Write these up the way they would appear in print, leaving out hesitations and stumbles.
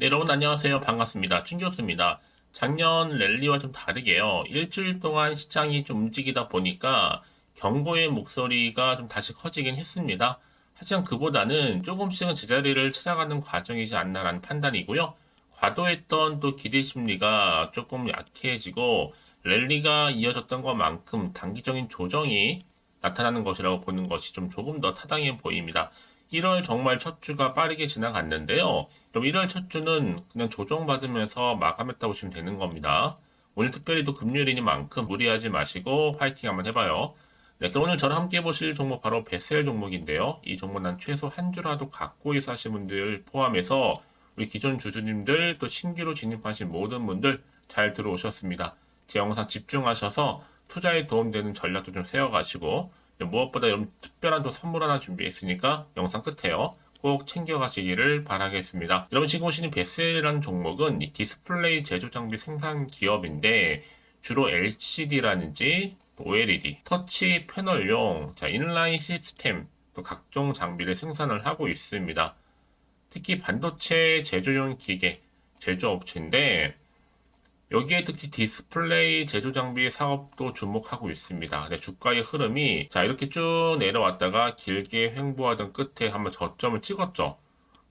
네, 여러분 안녕하세요. 반갑습니다. 춘교수입니다. 작년 랠리와 좀 다르게요. 일주일 동안 시장이 좀 움직이다 보니까 경고의 목소리가 좀 다시 커지긴 했습니다. 하지만 그보다는 조금씩은 제자리를 찾아가는 과정이지 않나라는 판단이고요. 과도했던 또 기대 심리가 조금 약해지고 랠리가 이어졌던 것만큼 단기적인 조정이 나타나는 것이라고 보는 것이 좀 조금 더 타당해 보입니다. 1월 정말 첫 주가 빠르게 지나갔는데요. 그럼 1월 첫 주는 그냥 조정받으면서 마감했다고 보시면 되는 겁니다. 오늘 특별히 또 금요일이니만큼 무리하지 마시고 파이팅 한번 해봐요. 네, 그럼 오늘 저랑 함께 보실 종목 바로 베셀 종목인데요. 이 종목 난 최소 한 주라도 갖고 있어 하신 분들 포함해서 우리 기존 주주님들 또 신규로 진입하신 모든 분들 잘 들어오셨습니다. 제 영상 집중하셔서 투자에 도움되는 전략도 좀 세워가시고 무엇보다 여러분 특별한 또 선물 하나 준비했으니까 영상 끝에요. 꼭 챙겨가시기를 바라겠습니다. 여러분 지금 보시는 베셀이라는 종목은 이 디스플레이 제조 장비 생산 기업인데 주로 LCD라든지 OLED, 터치 패널용 인라인 시스템 또 각종 장비를 생산을 하고 있습니다. 특히 반도체 제조용 기계 제조업체인데 여기에 특히 디스플레이 제조 장비 사업도 주목하고 있습니다. 네, 주가의 흐름이 이렇게 쭉 내려왔다가 길게 횡보하던 끝에 한번 저점을 찍었죠.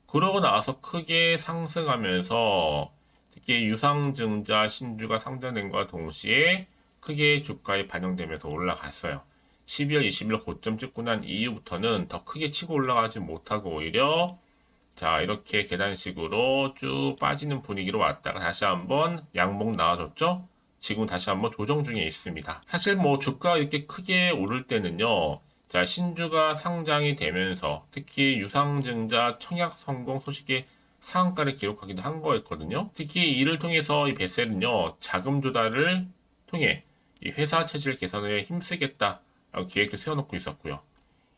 그러고 나서 크게 상승하면서 특히 유상증자 신주가 상장된 것과 동시에 크게 주가에 반영되면서 올라갔어요. 12월 20일 고점 찍고 난 이후부터는 더 크게 치고 올라가지 못하고 오히려 이렇게 계단식으로 쭉 빠지는 분위기로 왔다가 다시 한번 양봉 나와줬죠? 지금 다시 한번 조정 중에 있습니다. 사실 뭐 주가 이렇게 크게 오를 때는요. 신주가 상장이 되면서 특히 유상증자 청약 성공 소식에 상한가를 기록하기도 한 거였거든요. 특히 이를 통해서 이 베셀은요. 자금 조달을 통해 이 회사 체질 개선에 힘쓰겠다라고 계획도 세워놓고 있었고요.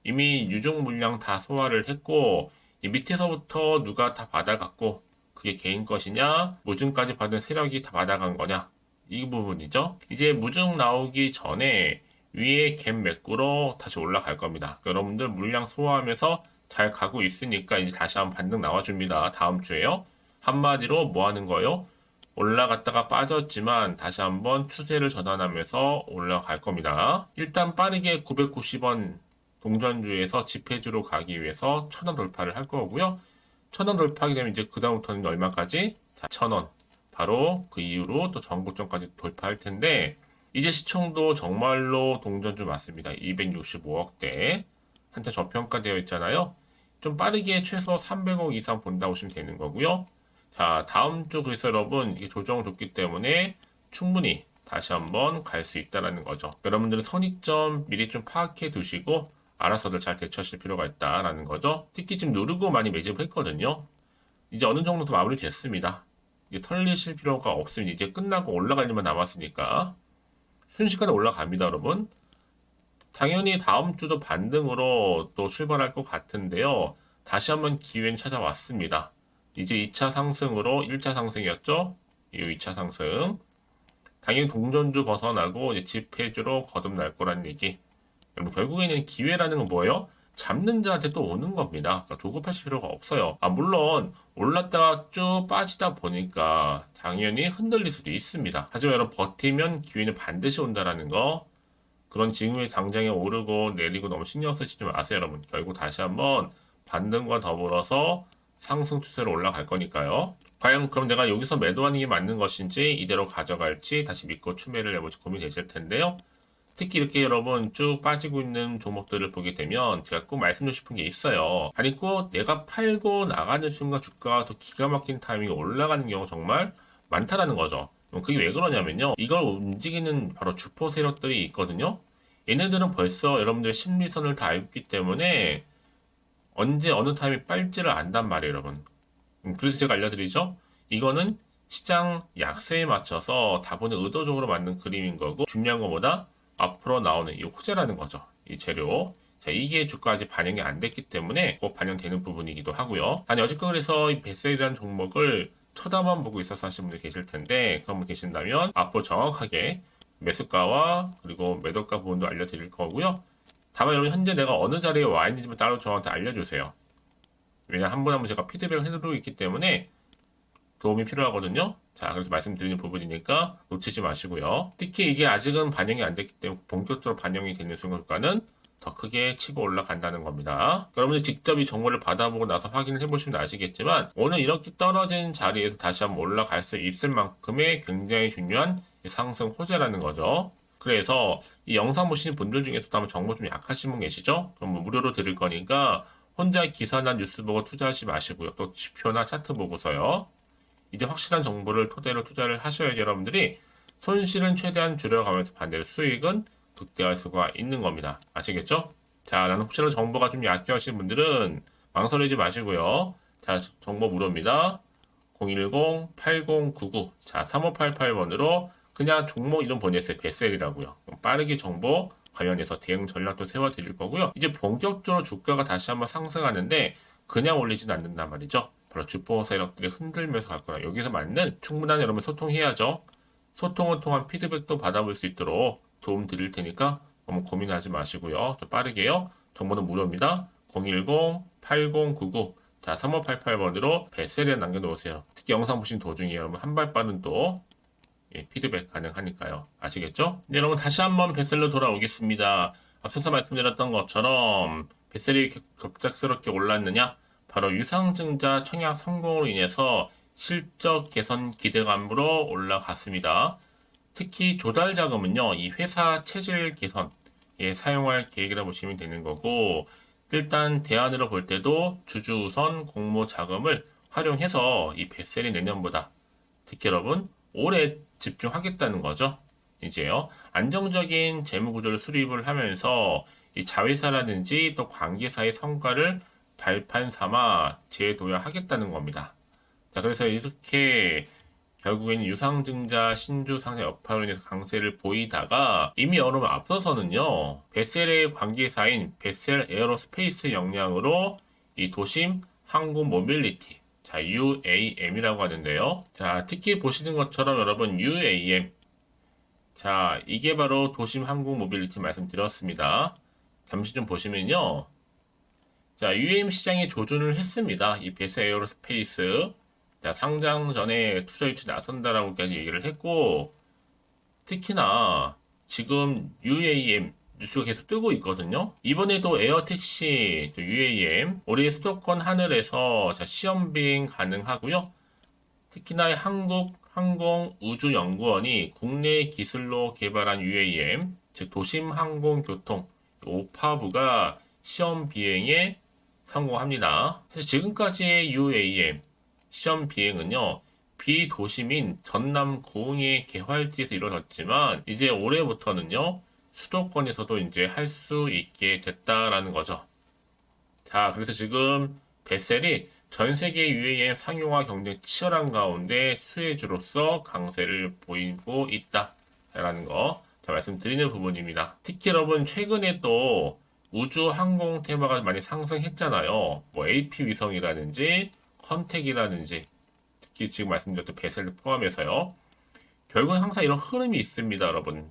이미 유중 물량 다 소화를 했고 이 밑에서부터 누가 다 받아갔고 그게 개인 것이냐 무증까지 받은 세력이 다 받아간 거냐 이 부분이죠. 이제 무증 나오기 전에 위에 갭 매꾸로 다시 올라갈 겁니다. 여러분들 물량 소화하면서 잘 가고 있으니까 이제 다시 한번 반등 나와줍니다. 다음 주에요. 한마디로 뭐 하는 거요? 올라갔다가 빠졌지만 다시 한번 추세를 전환하면서 올라갈 겁니다. 일단 빠르게 990원 동전주에서 지폐주로 가기 위해서 1000원 돌파를 할 거고요. 1000원 돌파하게 되면 이제 그다음부터는 얼마까지? 1000원. 바로 그 이후로 또 전고점까지 돌파할 텐데 이제 시총도 정말로 동전주 맞습니다. 265억대. 한참 저평가되어 있잖아요. 좀 빠르게 최소 300억 이상 본다고 보시면 되는 거고요. 다음 주 그래서 여러분 이게 조정을 줬기 때문에 충분히 다시 한번 갈 수 있다라는 거죠. 여러분들은 선입점 미리 좀 파악해 두시고 알아서들 잘 대처하실 필요가 있다라는 거죠. 특히 지금 누르고 많이 매집을 했거든요. 이제 어느 정도 더 마무리 됐습니다. 이제 털리실 필요가 없으니 이제 끝나고 올라갈 일만 남았으니까 순식간에 올라갑니다, 여러분. 당연히 다음 주도 반등으로 또 출발할 것 같은데요. 다시 한번 기회는 찾아왔습니다. 이제 2차 상승으로 1차 상승이었죠? 이 2차 상승. 당연히 동전주 벗어나고 이제 집회주로 거듭날 거란 얘기. 여러분 결국에는 기회라는 건 뭐예요? 잡는 자한테 또 오는 겁니다. 그러니까 조급하실 필요가 없어요. 물론 올랐다가 쭉 빠지다 보니까 당연히 흔들릴 수도 있습니다. 하지만 여러분 버티면 기회는 반드시 온다라는 거. 그런 지금의 당장에 오르고 내리고 너무 신경 쓰시지 마세요, 여러분. 결국 다시 한번 반등과 더불어서 상승 추세로 올라갈 거니까요. 과연 그럼 내가 여기서 매도하는 게 맞는 것인지 이대로 가져갈지 다시 믿고 추매를 해볼지 고민되실 텐데요. 특히 이렇게 여러분 쭉 빠지고 있는 종목들을 보게 되면 제가 꼭 말씀드리고 싶은 게 있어요. 아니 꼭 내가 팔고 나가는 순간 주가가 더 기가 막힌 타이밍에 올라가는 경우 정말 많다라는 거죠. 그게 왜 그러냐면요. 이걸 움직이는 바로 주포 세력들이 있거든요. 얘네들은 벌써 여러분들의 심리선을 다 알고 있기 때문에 언제 어느 타임에 빨지를 안단 말이에요, 여러분. 그래서 제가 알려드리죠. 이거는 시장 약세에 맞춰서 다분히 의도적으로 만든 그림인 거고 중요한 것보다 앞으로 나오는 이 호재라는 거죠. 이 재료. 이게 주가까지 반영이 안 됐기 때문에 곧 반영되는 부분이기도 하고요. 아니, 어쨌건 그래서 이 베셀이라는 종목을 쳐다만 보고 있어서 하시는 분들 계실 텐데, 그런 분 계신다면 앞으로 정확하게 매수가와 그리고 매도가 부분도 알려드릴 거고요. 다만 여러분 현재 내가 어느 자리에 와 있는지 따로 저한테 알려주세요. 왜냐 한 분 한 분 제가 피드백을 해드리고 있기 때문에 도움이 필요하거든요. 자, 그래서 말씀드리는 부분이니까 놓치지 마시고요. 특히 이게 아직은 반영이 안 됐기 때문에 본격적으로 반영이 되는 순간까지는 더 크게 치고 올라간다는 겁니다. 여러분들 직접 이 정보를 받아보고 나서 확인을 해보시면 아시겠지만 오늘 이렇게 떨어진 자리에서 다시 한번 올라갈 수 있을 만큼의 굉장히 중요한 상승 호재라는 거죠. 그래서 이 영상 보시는 분들 중에서도 한번 정보 좀 약하신 분 계시죠? 그럼 뭐 무료로 드릴 거니까 혼자 기사나 뉴스 보고 투자하지 마시고요. 또 지표나 차트 보고서요. 이제 확실한 정보를 토대로 투자를 하셔야지 여러분들이 손실은 최대한 줄여가면서 반대로 수익은 극대화할 수가 있는 겁니다. 아시겠죠? 자, 나는 혹시나 정보가 좀 약하신 분들은 망설이지 마시고요. 자, 정보 무료입니다. 010-8099. 자, 3588번으로 그냥 종목 이름 보냈어요. 베셀이라고요. 빠르게 정보 관련해서 대응 전략도 세워드릴 거고요. 이제 본격적으로 주가가 다시 한번 상승하는데 그냥 올리진 않는단 말이죠. 바로 주포 세력들이 흔들면서 갈 거라. 여기서 맞는 충분한 여러분 소통해야죠. 소통을 통한 피드백도 받아볼 수 있도록 도움 드릴 테니까 너무 고민하지 마시고요. 좀 빠르게요. 정보는 무료입니다. 010-8099. 자, 3588번으로 베셀에 남겨놓으세요. 특히 영상 보신 도중에 여러분 한 발 빠른 또 피드백 가능하니까요. 아시겠죠? 네, 여러분 다시 한번 베셀로 돌아오겠습니다. 앞서서 말씀드렸던 것처럼 베셀이 급작스럽게 올랐느냐? 바로 유상증자 청약 성공으로 인해서 실적 개선 기대감으로 올라갔습니다. 특히 조달 자금은요, 이 회사 체질 개선에 사용할 계획이라 보시면 되는 거고, 일단 대안으로 볼 때도 주주 우선 공모 자금을 활용해서 이 베셀이 내년보다 특히 여러분 올해 집중하겠다는 거죠. 이제요, 안정적인 재무 구조를 수립을 하면서 이 자회사라든지 또 관계사의 성과를 발판 삼아 재도약하겠다는 겁니다. 자, 그래서 이렇게 결국에는 유상증자 신주 상세 여파로 인해서 강세를 보이다가 이미 여러분 앞서서는요, 베셀의 관계사인 베셀 에어로스페이스 역량으로 이 도심 항공 모빌리티, 자, UAM이라고 하는데요. 자, 특히 보시는 것처럼 여러분 UAM, 자, 이게 바로 도심 항공 모빌리티 말씀드렸습니다. 잠시 좀 보시면요. 자, UAM 시장에 조준을 했습니다. 이 베셀 에어로스페이스. 자, 상장 전에 투자 유치 나선다라고까지 얘기를 했고, 특히나 지금 UAM 뉴스가 계속 뜨고 있거든요. 이번에도 에어택시 UAM 올해 수도권 하늘에서 자, 시험 비행 가능하고요. 특히나 한국항공우주연구원이 국내 기술로 개발한 UAM, 즉 도심항공교통 오파부가 시험 비행에 성공합니다. 사실 지금까지의 UAM 시험 비행은요, 비도심인 전남 고흥의 개활지에서 이루어졌지만 이제 올해부터는요, 수도권에서도 이제 할 수 있게 됐다라는 거죠. 자, 그래서 지금 베셀이 전 세계 UAM 상용화 경쟁 치열한 가운데 수혜주로서 강세를 보이고 있다라는 거, 자, 말씀드리는 부분입니다. 특히 여러분 최근에 또 우주 항공 테마가 많이 상승했잖아요. 뭐 AP 위성이라든지 컨택이라든지 특히 지금 말씀드렸던 베셀을 포함해서요. 결국은 항상 이런 흐름이 있습니다, 여러분.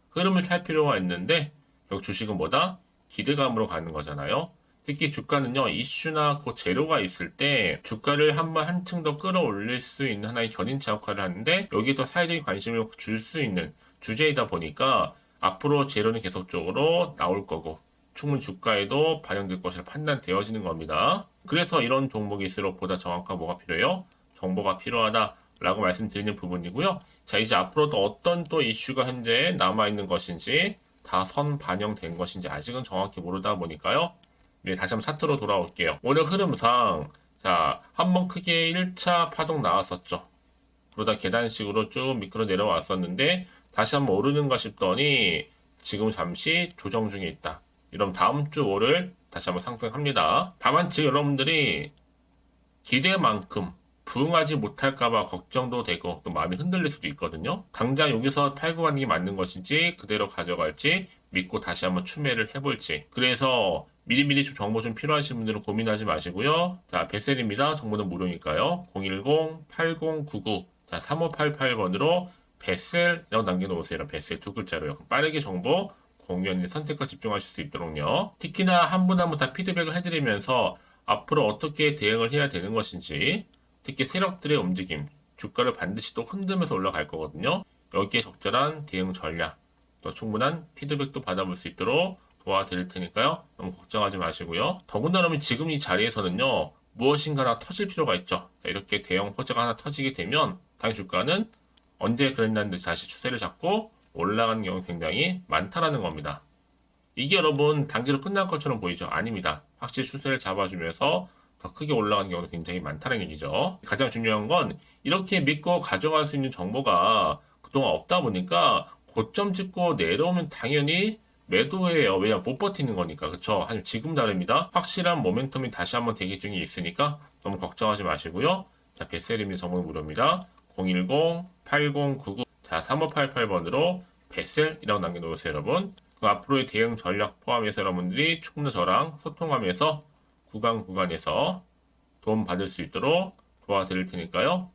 흐름을 탈 필요가 있는데 결국 주식은 뭐다? 기대감으로 가는 거잖아요. 특히 주가는요, 이슈나 그 재료가 있을 때 주가를 한층 더 끌어올릴 수 있는 하나의 견인차 역할을 하는데 여기에 더 사회적인 관심을 줄 수 있는 주제이다 보니까 앞으로 재료는 계속적으로 나올 거고 충분히 주가에도 반영될 것이라 판단되어지는 겁니다. 그래서 이런 종목일수록 보다 정확한 뭐가 필요해요? 정보가 필요하다라고 말씀드리는 부분이고요. 자, 이제 앞으로 또 어떤 또 이슈가 현재 남아있는 것인지 다 선 반영된 것인지 아직은 정확히 모르다 보니까요. 네, 다시 한번 차트로 돌아올게요. 오늘 흐름상 자, 한번 크게 1차 파동 나왔었죠. 그러다 계단식으로 쭉 미끄러 내려왔었는데 다시 한번 오르는가 싶더니 지금 잠시 조정 중에 있다. 이러면 다음 주 월요일 다시 한번 상승합니다. 다만 지금 여러분들이 기대만큼 부응하지 못할까봐 걱정도 되고 또 마음이 흔들릴 수도 있거든요. 당장 여기서 팔고 가는 게 맞는 것인지 그대로 가져갈지 믿고 다시 한번 추매를 해볼지. 그래서 미리미리 좀 정보 좀 필요하신 분들은 고민하지 마시고요. 자, 베셀입니다. 정보는 무료니까요. 010-8099. 자, 3588번으로 베셀이라고 남겨놓으세요. 베셀 두 글자로요. 빠르게 정보 공유하는 선택과 집중하실 수 있도록요. 특히나 한 분 한 분 다 피드백을 해드리면서 앞으로 어떻게 대응을 해야 되는 것인지 특히 세력들의 움직임, 주가를 반드시 또 흔들면서 올라갈 거거든요. 여기에 적절한 대응 전략, 또 충분한 피드백도 받아볼 수 있도록 도와드릴 테니까요. 너무 걱정하지 마시고요. 더군다나 지금 이 자리에서는요. 무엇인가 하나 터질 필요가 있죠. 자, 이렇게 대형 호재가 하나 터지게 되면 당연히 주가는 언제 그랬냐는 듯이 다시 추세를 잡고 올라가는 경우가 굉장히 많다라는 겁니다. 이게 여러분 단기로 끝난 것처럼 보이죠? 아닙니다. 확실히 추세를 잡아주면서 더 크게 올라가는 경우도 굉장히 많다는 얘기죠. 가장 중요한 건 이렇게 믿고 가져갈 수 있는 정보가 그동안 없다 보니까 고점 찍고 내려오면 당연히 매도해요. 왜냐면 못 버티는 거니까. 그쵸? 하지만 지금 다릅니다. 확실한 모멘텀이 다시 한번 대기 중에 있으니까 너무 걱정하지 마시고요. 자, 베셀입니다. 정보는 무료입니다. 010-8099 자, 3588번으로 베셀이라고 남겨놓으세요, 여러분. 그 앞으로의 대응 전략 포함해서 여러분들이 충분히 저랑 소통하면서 구간에서 도움 받을 수 있도록 도와드릴 테니까요.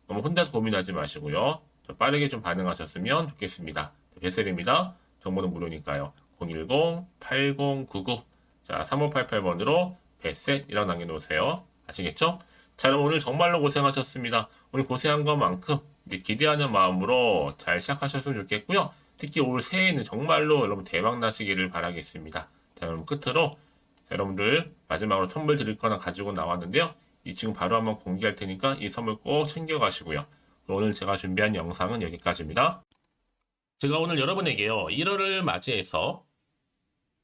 너무 혼자서 고민하지 마시고요. 빠르게 좀 반응하셨으면 좋겠습니다. 베셀입니다. 정보는 무료니까요. 010-8099 자, 3588번으로 베셀이라고 남겨놓으세요. 아시겠죠? 자, 여러분 오늘 정말로 고생하셨습니다. 오늘 고생한 것만큼 이제 기대하는 마음으로 잘 시작하셨으면 좋겠고요. 특히 올 새해에는 정말로 여러분 대박 나시기를 바라겠습니다. 자, 여러분 끝으로 자, 여러분들 마지막으로 선물 드릴 거나 가지고 나왔는데요. 이 지금 바로 한번 공개할 테니까 이 선물 꼭 챙겨가시고요. 오늘 제가 준비한 영상은 여기까지입니다. 제가 오늘 여러분에게요. 1월을 맞이해서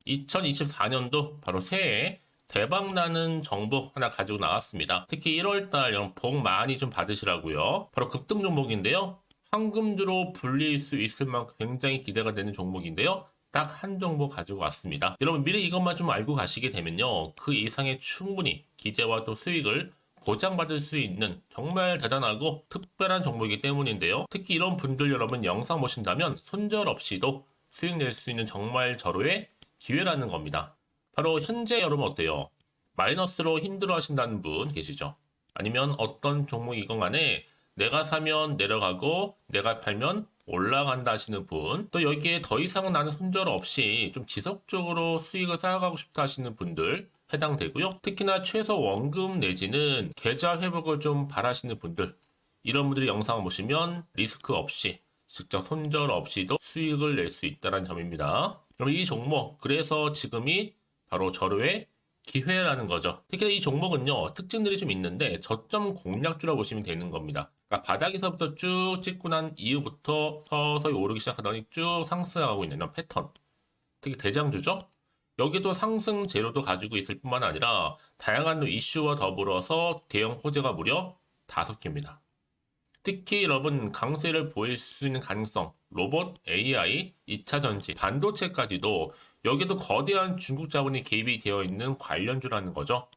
2024년도 바로 새해에 대박나는 정보 하나 가지고 나왔습니다. 특히 1월달 여러분 복 많이 좀 받으시라고요. 바로 급등 종목인데요. 황금주로 불릴 수 있을 만큼 굉장히 기대가 되는 종목인데요. 딱 한 종목 가지고 왔습니다. 여러분 미리 이것만 좀 알고 가시게 되면요. 그 이상의 충분히 기대와 또 수익을 보장받을 수 있는 정말 대단하고 특별한 종목이기 때문인데요. 특히 이런 분들 여러분 영상 보신다면 손절없이도 수익 낼 수 있는 정말 절호의 기회라는 겁니다. 바로 현재 여러분 어때요? 마이너스로 힘들어 하신다는 분 계시죠? 아니면 어떤 종목이건 간에 내가 사면 내려가고 내가 팔면 올라간다 하시는 분, 또 여기에 더 이상은 나는 손절 없이 좀 지속적으로 수익을 쌓아가고 싶다 하시는 분들 해당되고요. 특히나 최소 원금 내지는 계좌 회복을 좀 바라시는 분들, 이런 분들이 영상을 보시면 리스크 없이 직접 손절 없이도 수익을 낼 수 있다는 점입니다. 그럼 이 종목, 그래서 지금이 바로 절호의 기회라는 거죠. 특히 이 종목은요, 특징들이 좀 있는데 저점 공략주라 보시면 되는 겁니다. 그러니까 바닥에서부터 쭉 찍고 난 이후부터 서서히 오르기 시작하더니 쭉 상승하고 있는 이런 패턴. 특히 대장주죠. 여기도 상승 재료도 가지고 있을 뿐만 아니라 다양한 이슈와 더불어서 대형 호재가 무려 5개입니다. 특히 여러분 강세를 보일 수 있는 가능성, 로봇, AI, 2차 전지, 반도체까지도 여기도 거대한 중국 자본이 개입이 되어 있는 관련주라는 거죠.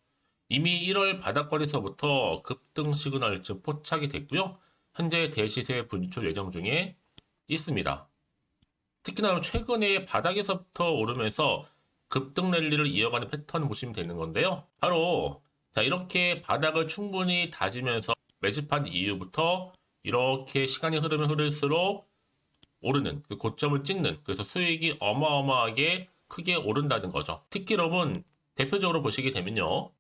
이미 1월 바닥거리서부터 급등 시그널이 포착이 됐고요. 현재 대시세 분출 예정 중에 있습니다. 특히나 최근에 바닥에서부터 오르면서 급등 랠리를 이어가는 패턴을 보시면 되는 건데요. 바로 자 이렇게 바닥을 충분히 다지면서 매집한 이후부터 이렇게 시간이 흐르면 흐를수록 오르는 그 고점을 찍는, 그래서 수익이 어마어마하게 크게 오른다는 거죠. 특히 여러분 대표적으로 보시게 되면요.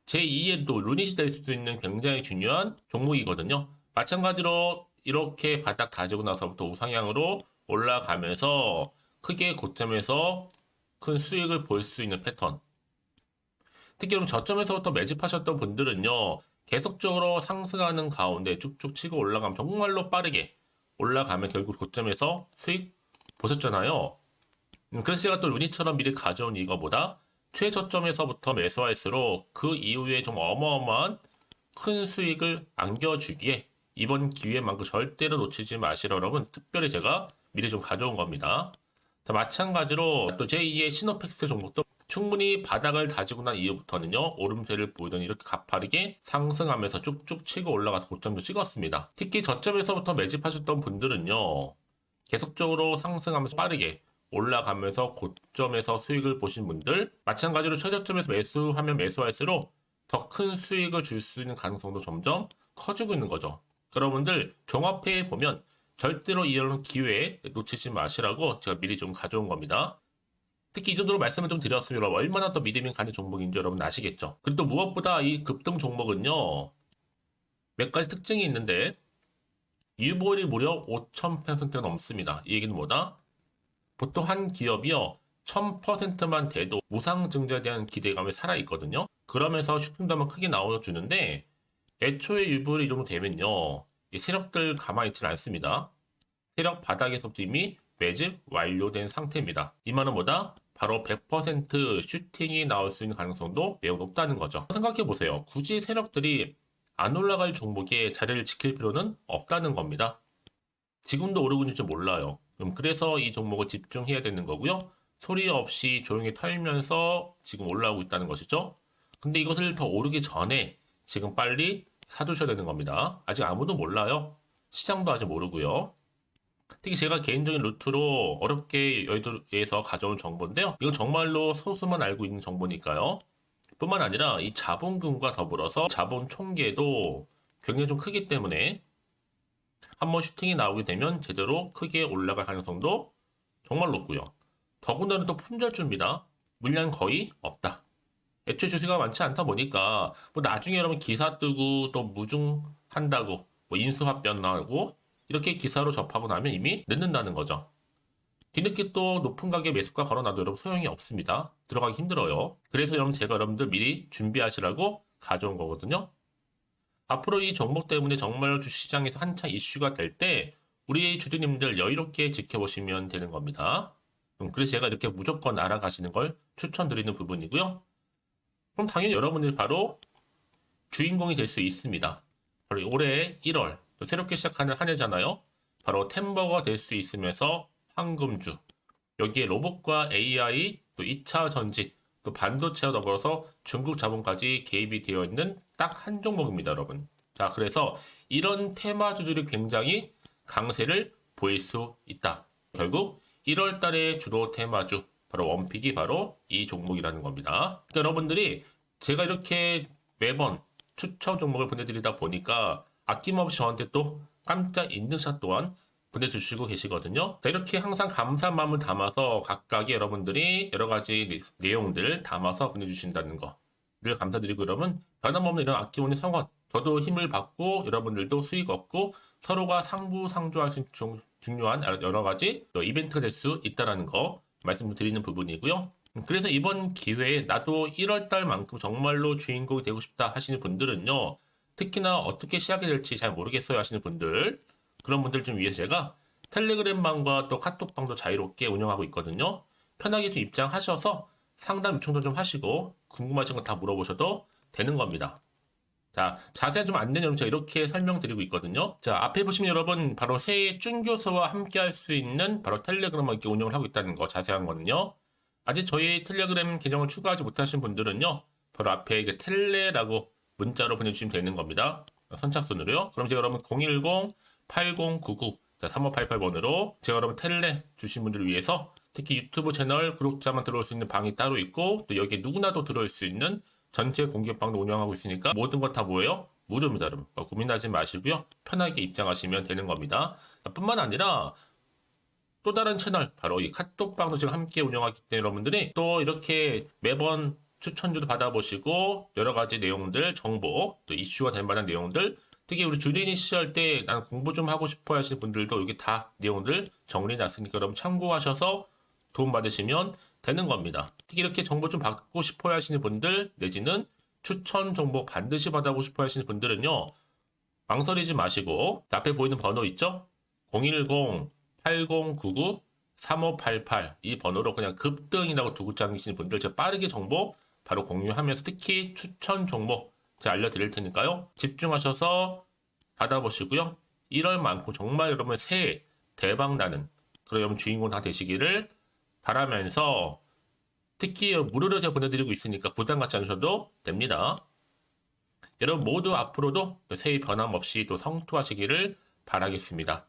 제2의 또 루닛이 될 수 있는 굉장히 중요한 종목이거든요. 마찬가지로 이렇게 바닥 다지고 나서부터 우상향으로 올라가면서 크게 고점에서 큰 수익을 볼 수 있는 패턴. 특히 그럼 저점에서부터 매집하셨던 분들은요. 계속적으로 상승하는 가운데 쭉쭉 치고 올라가면 정말로 빠르게 올라가면 결국 고점에서 수익 보셨잖아요. 그래서 제가 또 루닛처럼 미리 가져온 이거보다 최저점에서부터 매수할수록 그 이후에 좀 어마어마한 큰 수익을 안겨주기에 이번 기회만큼 절대로 놓치지 마시라 여러분 특별히 제가 미리 좀 가져온 겁니다. 자, 마찬가지로 또 제2의 시노펙스 종목도 충분히 바닥을 다지고 난 이후부터는요 오름세를 보이더니 이렇게 가파르게 상승하면서 쭉쭉 치고 올라가서 고점도 찍었습니다. 특히 저점에서부터 매집하셨던 분들은요 계속적으로 상승하면서 빠르게 올라가면서 고점에서 수익을 보신 분들, 마찬가지로 최저점에서 매수하면 매수할수록 더 큰 수익을 줄 수 있는 가능성도 점점 커지고 있는 거죠. 여러분들 종합해 보면 절대로 이런 기회에 놓치지 마시라고 제가 미리 좀 가져온 겁니다. 특히 이 정도로 말씀을 좀 드렸으면 얼마나 더 믿음이 가는 종목인지 여러분 아시겠죠? 그리고 또 무엇보다 이 급등 종목은요 몇 가지 특징이 있는데 유보율이 무려 5,000%가 넘습니다. 이 얘기는 뭐다? 보통 한 기업이요 1000%만 돼도 무상증자에 대한 기대감이 살아있거든요. 그러면서 슈팅도 한번 크게 나와주는데 애초에 유보율이 이 정도 되면요 이 세력들 가만히 있지는 않습니다. 세력 바닥에서부터 이미 매집 완료된 상태입니다. 이 말은 뭐다? 바로 100% 슈팅이 나올 수 있는 가능성도 매우 높다는 거죠. 생각해보세요. 굳이 세력들이 안 올라갈 종목에 자리를 지킬 필요는 없다는 겁니다. 지금도 오르고 있는지 몰라요. 그래서 이 종목을 집중해야 되는 거고요. 소리 없이 조용히 털면서 지금 올라오고 있다는 것이죠. 근데 이것을 더 오르기 전에 지금 빨리 사두셔야 되는 겁니다. 아직 아무도 몰라요. 시장도 아직 모르고요. 특히 제가 개인적인 루트로 어렵게 여의도에서 가져온 정보인데요. 이건 정말로 소수만 알고 있는 정보니까요. 뿐만 아니라 이 자본금과 더불어서 자본 총계도 굉장히 좀 크기 때문에 한번 슈팅이 나오게 되면 제대로 크게 올라갈 가능성도 정말 높고요. 더군다나 또 품절주입니다. 물량 거의 없다. 애초에 주식가 많지 않다 보니까 뭐 나중에 여러분 기사 뜨고 또 무중한다고 뭐 인수합병 나오고 이렇게 기사로 접하고 나면 이미 늦는다는 거죠. 뒤늦게 또 높은 가격에 매수가 걸어놔도 여러분 소용이 없습니다. 들어가기 힘들어요. 그래서 여러분 제가 여러분들 미리 준비하시라고 가져온 거거든요. 앞으로 이 종목 때문에 정말 주시장에서 한창 이슈가 될 때 우리 주주님들 여유롭게 지켜보시면 되는 겁니다. 그래서 제가 이렇게 무조건 알아가시는 걸 추천드리는 부분이고요. 그럼 당연히 여러분들이 바로 주인공이 될 수 있습니다. 바로 올해 1월 또 새롭게 시작하는 한 해잖아요. 바로 템버가 될 수 있으면서 황금주 여기에 로봇과 AI 또 2차 전지 또 반도체와 더불어서 중국 자본까지 개입이 되어 있는 딱 한 종목입니다, 여러분. 자, 그래서 이런 테마주들이 굉장히 강세를 보일 수 있다. 결국 1월 달에 주로 테마주 바로 원픽이 바로 이 종목이라는 겁니다. 그러니까 여러분들이 제가 이렇게 매번 추천 종목을 보내드리다 보니까 아낌없이 저한테 또 깜짝 인증샷 또한 보내주시고 계시거든요. 자, 이렇게 항상 감사한 마음을 담아서 각각의 여러분들이 여러 가지 내용들 담아서 보내주신다는 거를 감사드리고 여러분 변함없는 이런 아낌없는 성원 저도 힘을 받고 여러분들도 수익 얻고 서로가 상부상조할 수 있는 중요한 여러 가지 이벤트가 될 수 있다는 거 말씀드리는 부분이고요. 그래서 이번 기회에 나도 1월달만큼 정말로 주인공이 되고 싶다 하시는 분들은요. 특히나 어떻게 시작이 될지 잘 모르겠어요 하시는 분들 그런 분들 좀 위해서 제가 텔레그램 방과 또 카톡방도 자유롭게 운영하고 있거든요. 편하게 좀 입장하셔서 상담 요청도 좀 하시고 궁금하신 거 다 물어보셔도 되는 겁니다. 자, 자세한 좀 안내는 여러분 제가 이렇게 설명드리고 있거든요. 자, 앞에 보시면 여러분 바로 새해 쭌교수와 함께 할 수 있는 바로 텔레그램을 이렇게 운영을 하고 있다는 거 자세한 거는요. 아직 저희 텔레그램 계정을 추가하지 못하신 분들은요. 바로 앞에 이게 텔레라고 문자로 보내주시면 되는 겁니다. 선착순으로요. 그럼 제가 여러분 010-8099-3588번으로 제가 여러분 텔레 주신 분들을 위해서 특히 유튜브 채널 구독자만 들어올 수 있는 방이 따로 있고 또 여기에 누구나도 들어올 수 있는 전체 공개방도 운영하고 있으니까 모든 것 다 뭐예요? 무료입니다, 여러분. 고민하지 마시고요. 편하게 입장하시면 되는 겁니다. 뿐만 아니라 또 다른 채널, 바로 이 카톡방도 지금 함께 운영하기 때문에 여러분들이 또 이렇게 매번 추천주도 받아보시고 여러 가지 내용들, 정보, 또 이슈가 될 만한 내용들 특히 우리 주린이 시절 때 난 공부 좀 하고 싶어 하시는 분들도 여기 다 내용들 정리해놨으니까 여러분 참고하셔서 도움 받으시면 되는 겁니다. 특히 이렇게 정보 좀 받고 싶어 하시는 분들 내지는 추천 정보 반드시 받아보고 싶어 하시는 분들은요. 망설이지 마시고 앞에 보이는 번호 있죠? 010-8099-3588 이 번호로 그냥 급등이라고 두고 당기시는 분들 제가 빠르게 정보 바로 공유하면서 특히 추천 종목 제가 알려드릴 테니까요. 집중하셔서 받아보시고요. 1월만큼 정말 여러분 새해 대박나는 그런 여러분 주인공 다 되시기를 바라면서 특히 무료로 제가 보내드리고 있으니까 부담 갖지 않으셔도 됩니다. 여러분 모두 앞으로도 새해 변함없이 또 성투하시기를 바라겠습니다.